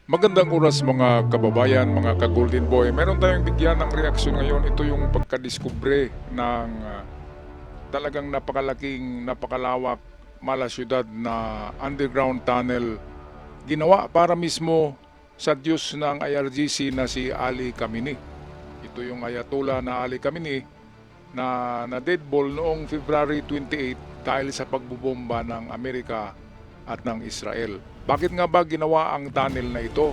Magandang oras mga kababayan, mga ka-Golden Boy. Meron tayong bigyan ng reaksyon ngayon. Ito yung pagkadiskubre ng talagang napakalaking, napakalawak, mala syudad na underground tunnel. Ginawa para mismo sa Diyos ng IRGC na si Ali Khamenei. Ito yung Ayatollah na Ali Khamenei na deadball noong February 28 dahil sa pagbubomba ng Amerika at ng Israel. Bakit nga ba ginawa ang tunnel na ito?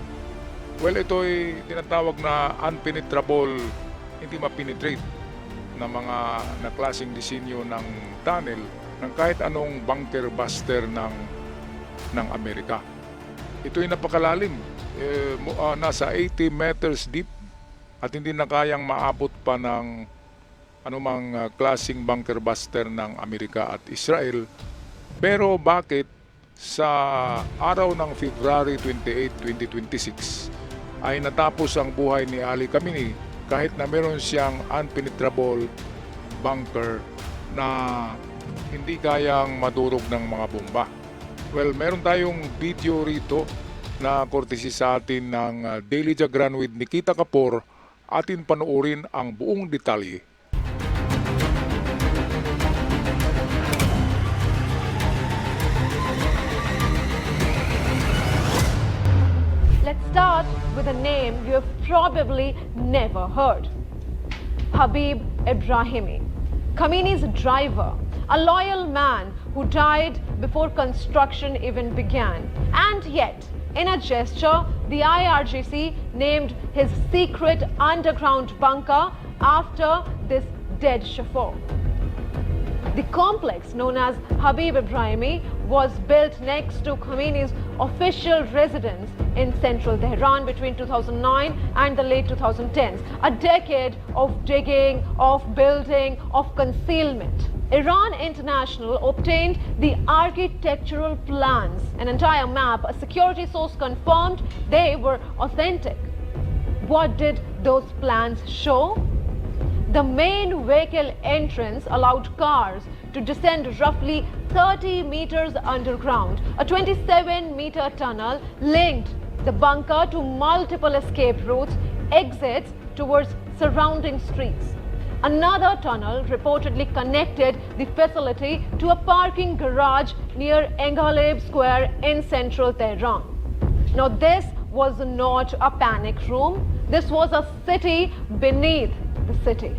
Well, ito ay tinatawag na unpenetrable, hindi mapenetrate na mga na klaseng disenyo ng tunnel ng kahit anong bunker buster ng Amerika. Ito ay napakalalim, nasa 80 meters deep at hindi na kayang maabot pa ng anumang klaseng bunker buster ng Amerika at Israel. Pero bakit sa araw ng February 28, 2026 ay natapos ang buhay ni Ali Khamenei kahit na meron siyang unpenetrable bunker na hindi kayang madurog ng mga bomba? Well, meron tayong video rito na courtesy sa atin ng Daily Jagran with Nikita Kapor. Atin panoorin ang buong detalye. Let's start with a name you have probably never heard. Habib Ebrahimi, Khamenei's driver, a loyal man who died before construction even began. And yet, in a gesture, the IRGC named his secret underground bunker after this dead chauffeur. The complex known as Habib Ebrahimi was built next to Khamenei's official residence in central Tehran between 2009 and the late 2010s. A decade of digging, of building, of concealment. Iran International obtained the architectural plans, an entire map. A security source confirmed they were authentic. What did those plans show? The main vehicle entrance allowed cars to descend roughly 30 meters underground. A 27-meter tunnel linked the bunker to multiple escape routes, exits towards surrounding streets. Another tunnel reportedly connected the facility to a parking garage near Enghaleb Square in central Tehran. Now, this was not a panic room. This was a city beneath the city.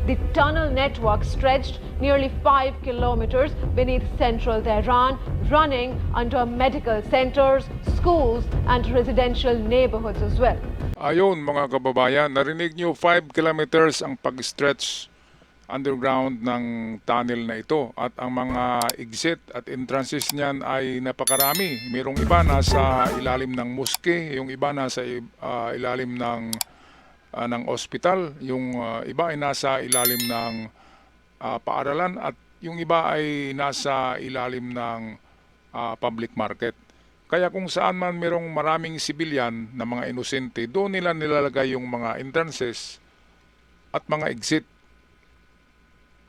The tunnel network stretched nearly 5 kilometers beneath central Tehran, running under medical centers, schools, and residential neighborhoods as well. Ayon mga kababayan, narinig nyo 5 kilometers ang pag-stretch underground ng tunnel na ito at ang mga exit at entrances niyan ay napakarami. Mayroong iba nasa ilalim ng moske, yung iba nasa ilalim ng ospital, yung iba ay nasa ilalim ng paaralan at yung iba ay nasa ilalim ng public market. Kaya kung saan man merong maraming sibilyan na mga inosente, doon nila nilalagay yung mga entrances at mga exit.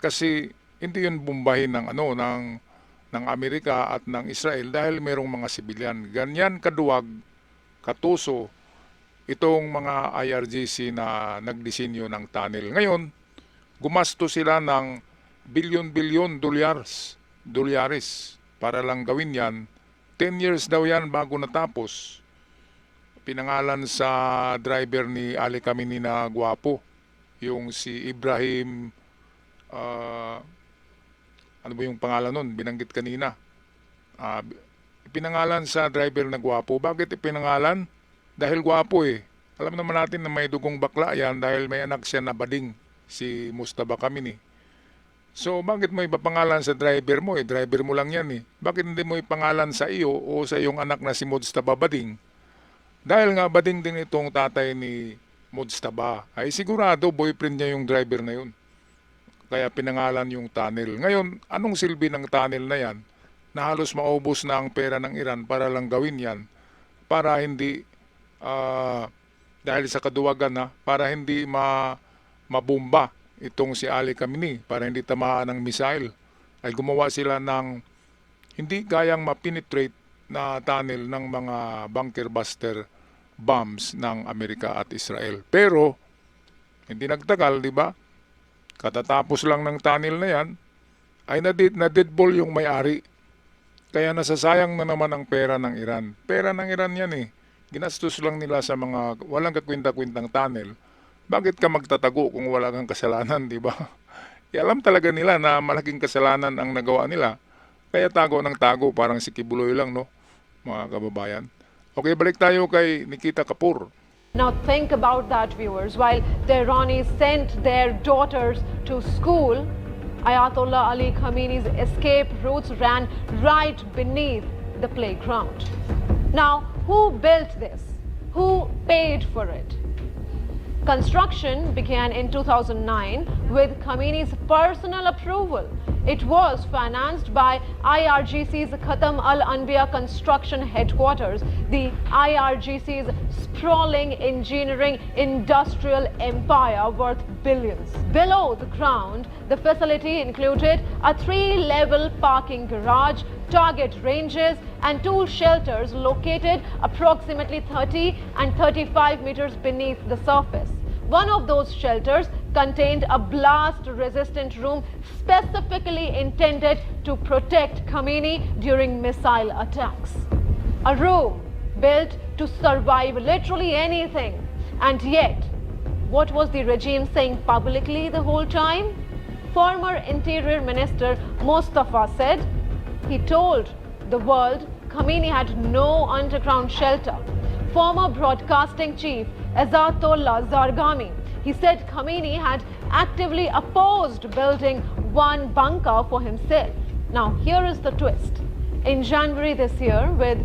Kasi hindi yun bumbahin ng Amerika at ng Israel dahil merong mga sibilyan. Ganyan kaduwag, katuso itong mga IRGC na nagdisenyo ng tunnel. Ngayon, gumasto sila ng bilyon-bilyon dolyares para lang gawin yan. 10 years daw yan bago natapos. Pinangalan sa driver ni Ali Khamenei na gwapo, yung si Ibrahim, ano ba yung pangalan nun? Binanggit kanina. Pinangalan sa driver na gwapo. Bakit ipinangalan? Dahil gwapo eh. Alam naman natin na may dugong bakla yan dahil may anak siya na bading, si Mustafa Khamenei. So bakit mo ipapangalan sa driver mo? Driver mo lang yan eh. Bakit hindi mo ipangalan sa iyo o sa iyong anak na si Mustafa Bading? Dahil nga bading din itong tatay ni Mustafa, ay sigurado boyfriend niya yung driver na yun. Kaya pinangalan yung tunnel. Ngayon, anong silbi ng tunnel na yan? Na halos maubos na ang pera ng Iran para lang gawin yan. Para hindi, dahil sa kaduwagan para hindi mabomba itong si Ali Khamenei, para hindi tamaan ng missile, ay gumawa sila ng hindi kayang mapenetrate na tunnel ng mga bunker buster bombs ng Amerika at Israel. Pero hindi nagtagal, di ba? Katatapos lang ng tunnel na yan, ay na-deadball yung may-ari. Kaya nasasayang na naman ang pera ng Iran. Pera ng Iran yan eh. Ginastos lang nila sa mga walang kakwinta-kwintang tunnel. Bakit ka magtatago kung wala kang kasalanan, di ba? Alam talaga nila na malaking kasalanan ang nagawa nila. Kaya tago ng tago, parang si Kibuloy lang, no? Mga kababayan. Okay, balik tayo kay Nikita Kapoor. Now think about that, viewers. While the Iranis sent their daughters to school, Ayatollah Ali Khamenei's escape routes ran right beneath the playground. Now, who built this? Who paid for it? Construction began in 2009 with Khamenei's personal approval. It was financed by IRGC's Khatam Al Anbiya Construction Headquarters, the IRGC's sprawling engineering industrial empire worth billions. Below the ground, the facility included a 3-level parking garage, target ranges, and tool shelters located approximately 30 and 35 meters beneath the surface. One of those shelters contained a blast-resistant room specifically intended to protect Khamenei during missile attacks. A room built to survive literally anything. And yet, what was the regime saying publicly the whole time? Former Interior Minister Mustafa said he told the world Khamenei had no underground shelter. Former broadcasting chief Azatollah Zargami, he said Khamenei had actively opposed building one bunker for himself. Now, here is the twist. In January this year, with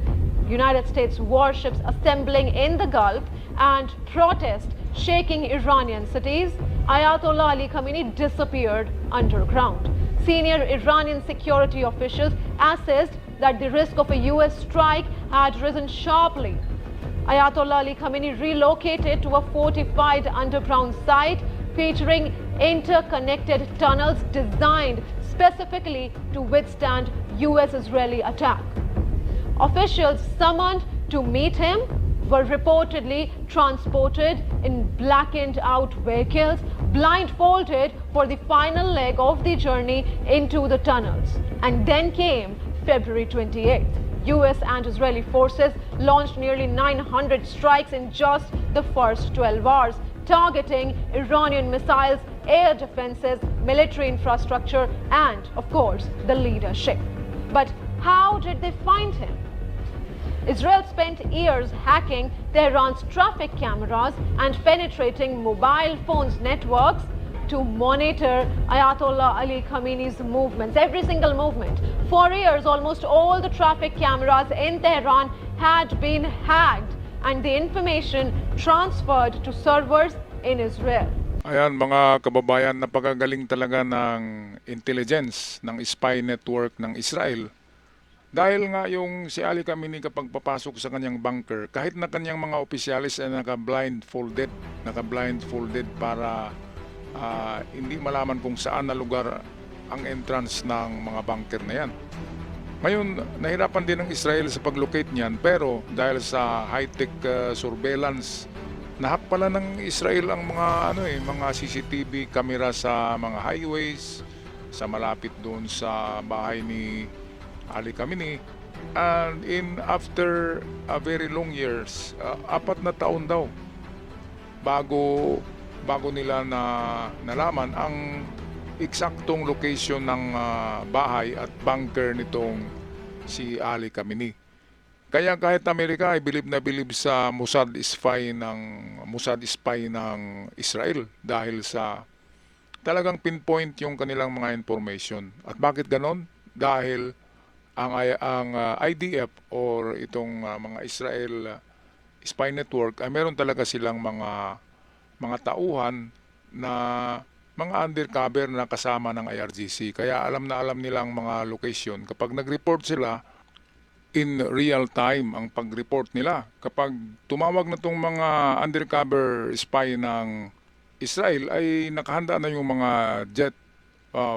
United States warships assembling in the Gulf and protest shaking Iranian cities, Ayatollah Ali Khamenei disappeared underground. Senior Iranian security officials assessed that the risk of a US strike had risen sharply. Ayatollah Ali Khamenei relocated to a fortified underground site featuring interconnected tunnels designed specifically to withstand US-Israeli attack. Officials summoned to meet him were reportedly transported in blackened out vehicles, blindfolded for the final leg of the journey into the tunnels. And then came February 28th. US and Israeli forces launched nearly 900 strikes in just the first 12 hours, targeting Iranian missiles, air defenses, military infrastructure, and, of course, the leadership. But how did they find him? Israel spent years hacking Tehran's traffic cameras and penetrating mobile phones networks to monitor Ayatollah Ali Khamenei's movements, every single movement. For years, almost all the traffic cameras in Tehran had been hacked and the information transferred to servers in Israel. Ayan mga kababayan, napakagaling talaga ng intelligence ng spy network ng Israel. Dahil nga yung si Ali Khamenei kapag papasok sa kanyang bunker, kahit na kanyang mga opisyalis ay naka-blindfolded para hindi malaman kung saan na lugar ang entrance ng mga bunker na yan. Ngayon, nahirapan din ng Israel sa pag-locate niyan, pero dahil sa high-tech surveillance, nahack pala ng Israel ang mga CCTV camera sa mga highways, sa malapit doon sa bahay ni Ali Khamenei. And after a very long years, 4 na taon daw bago nila nalaman ang eksaktong location ng bahay at bunker nitong si Ali Khamenei. Kaya kahit Amerika ay bilib na bilib sa Mossad spy ng Israel dahil sa talagang pinpoint yung kanilang mga information. At bakit ganon? Dahil ang IDF or itong mga Israel spy network ay meron talaga silang mga tauhan na mga undercover na kasama ng IRGC. Kaya alam na alam nila ang mga location. Kapag nag-report sila, in real time ang pag-report nila. Kapag tumawag na itong mga undercover spy ng Israel, ay nakahanda na yung mga jet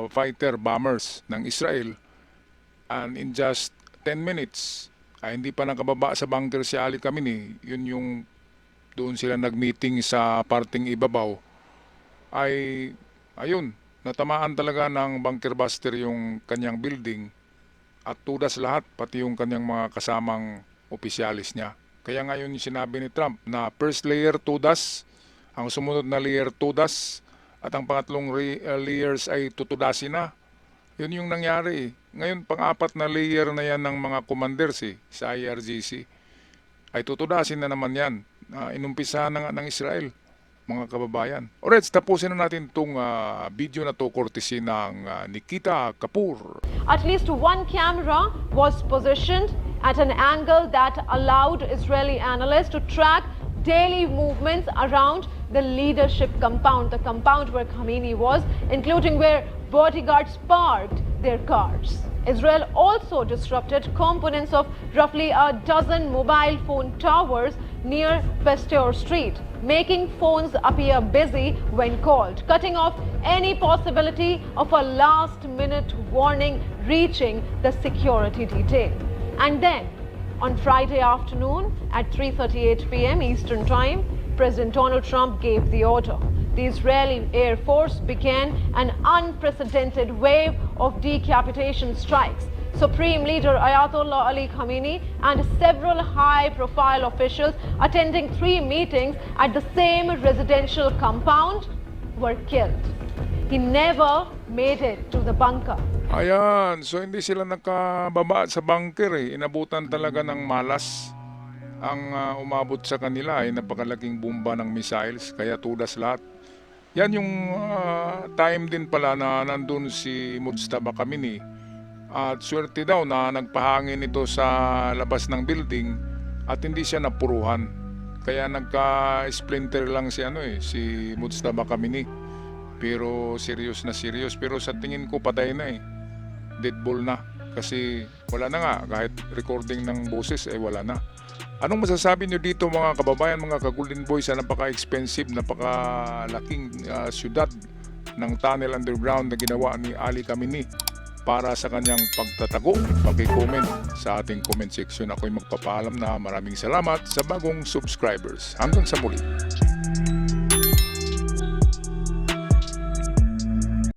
fighter bombers ng Israel. And in just 10 minutes, ay hindi pa nakababa sa bunker si Ali Khamenei. Yun yung doon sila nag-meeting sa parting ibabaw, ay ayun, natamaan talaga ng bunker buster yung kanyang building at tudas lahat, pati yung kanyang mga kasamang opisyalis niya. Kaya ngayon yung sinabi ni Trump na first layer tudas, ang sumunod na layer tudas, at ang pangatlong layers ay tutudasin na. Yun yung nangyari. Ngayon, pang-apat na layer na yan ng mga commanders sa IRGC ay tutudasin na naman yan. Inumpisahan na nga ng Israel, mga kababayan. Alright, tapusin na natin itong video na to courtesy ng Nikita Kapoor. At least one camera was positioned at an angle that allowed Israeli analysts to track daily movements around the leadership compound, the compound where Khamenei was, including where bodyguards parked their cars. Israel also disrupted components of roughly a dozen mobile phone towers near Pasteur Street, making phones appear busy when called, cutting off any possibility of a last-minute warning reaching the security detail. And then, on Friday afternoon at 3:38 p.m. Eastern Time, President Donald Trump gave the order. The Israeli Air Force began an unprecedented wave of decapitation strikes. Supreme Leader Ayatollah Ali Khamenei and several high-profile officials attending 3 meetings at the same residential compound were killed. He never made it to the bunker. Ayan, so hindi sila nakababa sa bunker Inabutan talaga ng malas. Ang umabot sa kanila ay napakalaking bomba ng missiles, kaya tudas lahat. Yan yung time din pala na nandun si Mujtaba Khamenei. At swerte daw na nagpahangin ito sa labas ng building at hindi siya napuruhan. Kaya nagka-splinter lang si si Mujtaba Khamenei. Pero serious na serious. Pero sa tingin ko patay na Deadball na. Kasi wala na nga. Kahit recording ng boses wala na. Anong masasabi nyo dito mga kababayan, mga ka-Golden Boys, sa napaka-expensive, napakalaking syudad ng tunnel underground na ginawa ni Ali Khamenei para sa kanyang pagtatago? Paki-comment sa ating comment section. Ako'y magpapaalam na maraming salamat sa bagong subscribers. Hanggang sa muli.